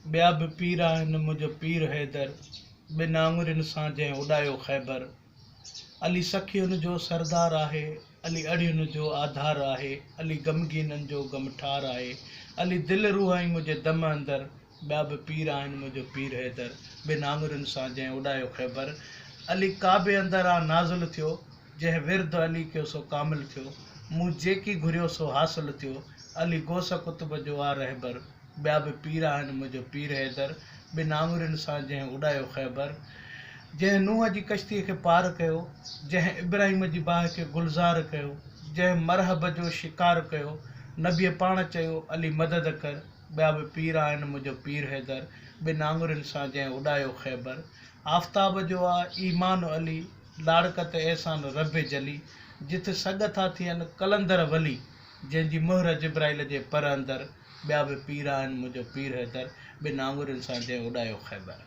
ॿिया बि पीर आहिनि मुंहिंजो पीर हैदर, ॿिनि आङुरियुनि सां जंहिं उॾायो ख़ैबर। अली सखियुनि जो सरदार आहे, अली अड़ियुनि जो आधार आहे, अली ग़मगीननि जो ग़मठार आहे, अली दिलि रूह ऐं मुंहिंजे दम अंदरि। ॿिया बि पीर आहिनि मुंहिंजो पीर हैदर, ॿिनि आङुरियुनि सां जंहिं उॾायो ख़ैबर। अली काबे अंदरां नाज़िल थियो, जंहिं विर्द अली कयो सो कामिल थियो। मूं जेकी घुरियो सो हासिल थियो, अली गोस कुतुब जो आ रहबर। ॿिया बि पीर आहिनि मुंहिंजो पीर हैदर, ॿिनि आङुरियुनि सां जंहिं उॾायो ख़ैबर। जंहिं नूह जी कश्तीअ खे पार कयो, जंहिं इब्राहिम जी बाहि खे गुलज़ार कयो, जंहिं मरहब जो शिकार कयो, नबीअ पाण चयो अली मदद कर। ॿिया बि पीर आहिनि मुंहिंजो पीर हैदर, ॿिनि आङुरियुनि सां जंहिं उॾायो ख़ैबर। आफ़्ताब जो आहे ईमान अली, लाड़कत एहसान रब जली, जिथे सॻ था थियनि कलंदर वली, जंहिंजी मुहर जिब्राइल जे पर अंदरि। ॿिया बि पीर आहिनि मुंहिंजो पीर हैदर, ॿिनि आङुरियुनि सां जंहिं उॾायो ख़ैबर।